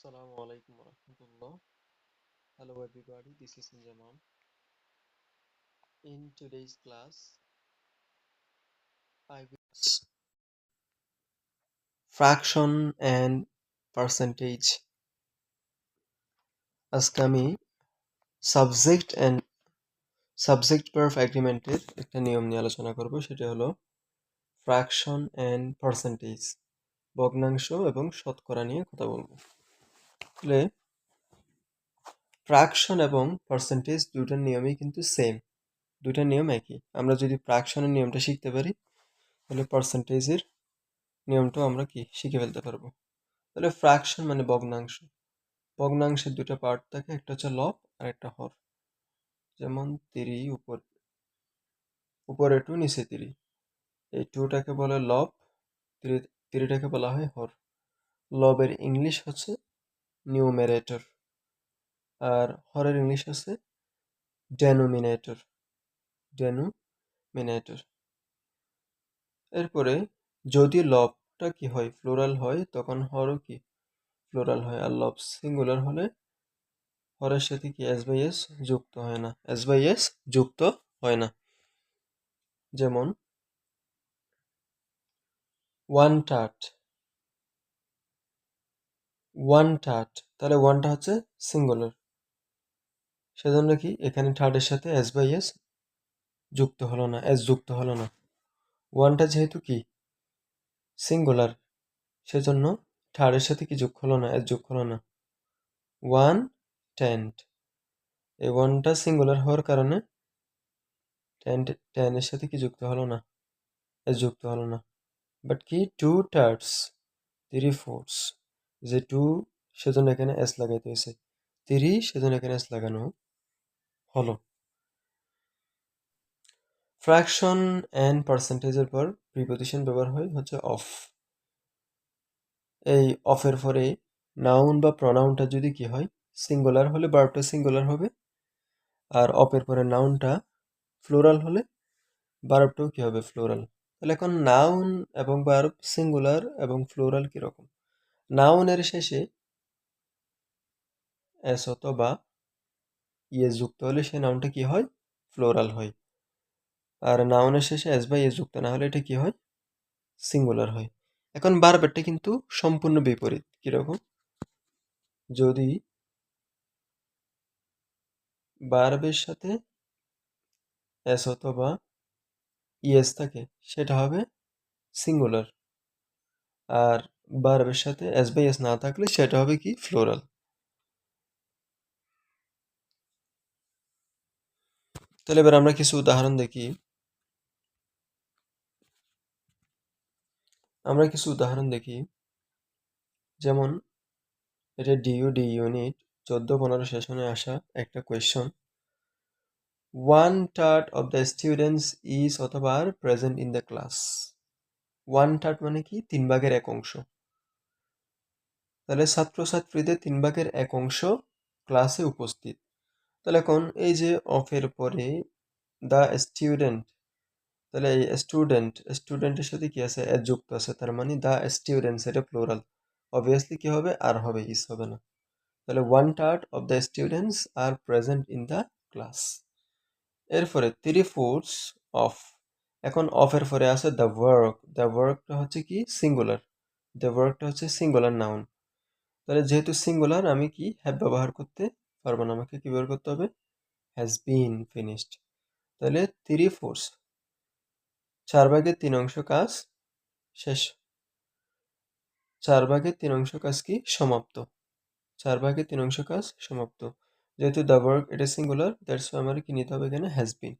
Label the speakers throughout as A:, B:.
A: Assalamu alaikum warahmatullah. Hello everybody, this is Injaman. In today's class, I will discuss fraction and percentage. আজকে আমি subject verb এগ্রিমেন্টের একটা নিয়ম নিয়ে আলোচনা করব, সেটা হলো ফ্র্যাকশন অ্যান্ড পার্সেন্টেজ, ভগ্নাংশ এবং শতকরা নিয়ে কথা বলবো। তাহলে ফ্র্যাকশন এবং পার্সেন্টেজ দুটার নিয়মই কিন্তু সেম, দুটা নিয়ম একই। আমরা যদি ফ্র্যাকশনের নিয়মটা শিখতে পারি তাহলে পার্সেন্টেজের নিয়মটাও আমরা কি শিখে ফেলতে পারবো। তাহলে ফ্র্যাকশন মানে ভগ্নাংশ। ভগ্নাংশের দুটো পার্ট থাকে, একটা হচ্ছে লব আর একটা হর। যেমন 3 উপরে 2 নিচে 3, এই 2টাকে বলে লব, 3টাকে বলা হয় হর। লবের ইংলিশ হচ্ছে নিউমেরেটর আর হরের ইংলিশ হচ্ছে ডেনোমিনেটর। এরপরে যদি লবটা কি হয়, ফ্লোরাল হয়, তখন হরও কি ফ্লোরাল হয়। আর লব সিঙ্গুলার হলে হরের সাথে কি এস বাই এস যুক্ত হয় না। যেমন ওয়ান থার্ড, তাহলে ওয়ানটা হচ্ছে সিঙ্গুলার, সেজন্য কি এখানে থার্ডের সাথে এস বাই এস যুক্ত হলো না। ওয়ানটা যেহেতু কি সিঙ্গুলার, সেজন্য থার্ডের সাথে কি যোগ হলো না, এস যোগ হলো না। ওয়ান টেন্ট, এই ওয়ানটা সিঙ্গুলার হওয়ার কারণে টেনের সাথে কি যুক্ত হলো না, এস যুক্ত হলো না। বাট কি 2/3, 3/4, যে 2 সেজন্য এখানে এস লাগাইতে হয়েছে, 3 সেজন্য এখানে এস লাগানো হলো। ফ্র্যাকশন অ্যান্ড পার্সেন্টেজের পর প্রিপোজিশন ব্যবহার হয় হচ্ছে অফ। এই অফের পরে নাউন বা প্রনাউনটা যদি কি হয়, সিঙ্গুলার হলে ভার্বটা সিঙ্গুলার হবে, আর অফের পরে নাউনটা ফ্লোরাল হলে ভার্বটাও কি হবে, ফ্লোরাল। তাহলে এখন নাউন এবং ভার্ব সিঙ্গুলার এবং ফ্লোরাল কিরকম। নাউনের শেষে এস অথবা ইয়ে যুক্ত হলে সেই নাউনটা কি হয়, ফ্লোরাল হয়। আর নাউনের শেষে এস বা ইয়ে যুক্ত না হলে এটা কি হয়, সিঙ্গুলার হয়। এখন ভার্বেরটা কিন্তু সম্পূর্ণ বিপরীত। কিরকম, যদি ভার্বের সাথে এস অথবা ইএস থাকে সেটা হবে সিঙ্গুলার, আর ভার্বের সাথে এস বাই এস না থাকলে সেটা হবে কি, ফ্লোরাল। তাহলে এবার আমরা কিছু উদাহরণ দেখি। যেমন এটা ডিইউডি ইউনিট 14-15 সেশনে আসা একটা question. 1/3 of the students is অথবা আর প্রেজেন্ট ইন দ্য ক্লাস। 1/3 মানে কি, 3/1 অংশ। তাহলে ছাত্রছাত্রীদের 3/1 অংশ ক্লাসে উপস্থিত। তাহলে এখন এই যে অফের পরে দ্য স্টুডেন্ট, তাহলে এই স্টুডেন্টের সাথে কি আছে, এস যুক্ত আছে, তার মানে দ্য স্টুডেন্টস, এটা প্লুরাল। অবভিয়াসলি কি হবে, আর হবে, ইস হবে না। তাহলে 1/3 of the students are present in the class. এরপরে 3/4 অফ, এখন অফের পরে আছে দ্য ওয়ার্কটা হচ্ছে কি সিঙ্গুলার নাউন। তাহলে যেহেতু সিঙ্গুলার, আমি কি হ্যাভ ব্যবহার করতে পারবো না, আমাকে কি ব্যবহার করতে হবে, হ্যাজ বিন ফিনিশড। তাহলে 3/4, 4/3 অংশ কাজ শেষ, 4/3 অংশ কাজ কি সমাপ্ত, 4/3 অংশ কাজ সমাপ্ত। যেহেতু দ্য ওয়ার্ক এটা সিঙ্গুলার, দ্যাটস ওয়াই আমার কি নিতে হবে এখানে, হ্যাজ বিন।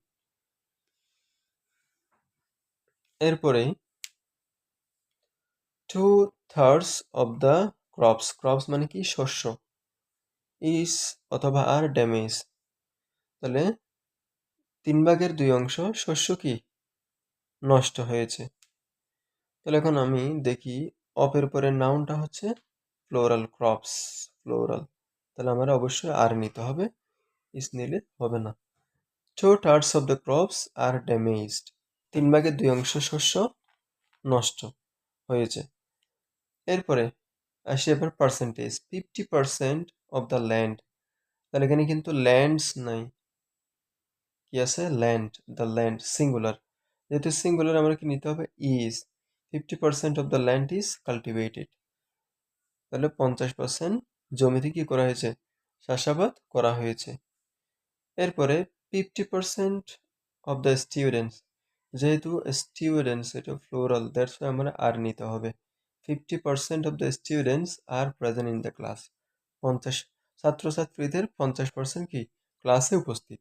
A: এরপরে 2/3 অফ দ্য ক্রপস মানে কি শস্য, ইস অথবা আর ড্যামেজ। তাহলে 3/2 অংশ শস্য কি নষ্ট হয়েছে। তাহলে এখন আমি দেখি অফের পরে নাউনটা হচ্ছে ফ্লোরাল, তাহলে আমার অবশ্যই আর নিতে হবে, ইস নিলে হবে না। 2/3 of the crops are damaged, 3/2 অংশ শস্য নষ্ট হয়েছে। এরপরে আসি এবার পার্সেন্টেজ 50% অফ দ্য ল্যান্ড, তাহলে এখানে কিন্তু ল্যান্ডস নাই, কি আছে ল্যান্ড, দ্য ল্যান্ড সিঙ্গুলার, যেহেতু সিঙ্গুলার আমরা কি নিতে হবে is, 50% of the land is cultivated, তাহলে 50% জমিতে কি করা হয়েছে চাষাবাদ করা হয়েছে। এরপরে 50% অফ দ্য স্টুডেন্টস, যেহেতু স্টুডেন্টস এটা ফ্লোরাল, দ্যাটস ওয়াই আমরা আর নিতে হবে। 50% of the students are present in the class, 50 ছাত্রছাত্রীদের 50% কি ক্লাসে উপস্থিত।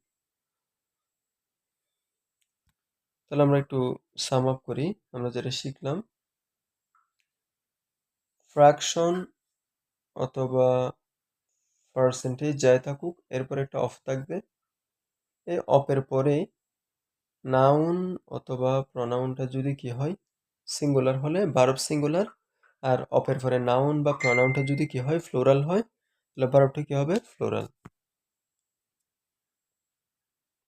A: তাহলে আমরা একটু সাম আপ করি আমরা যেটা শিখলাম। ফ্র্যাকশন অথবা পার্সেন্টেজ যাই থাকুক, এরপরে একটা অফ থাকবে, এই অফের পরে নাউন অথবা প্রনাউনটা যদি কি হয় সিঙ্গুলার হলে ভার্ব সিঙ্গুলার, আর অফের পরে নাউন বা প্রনাউনটা যদি কি হয় ফ্লোরাল হয়, তাহলে ভার্বটা কি হবে ফ্লোরাল।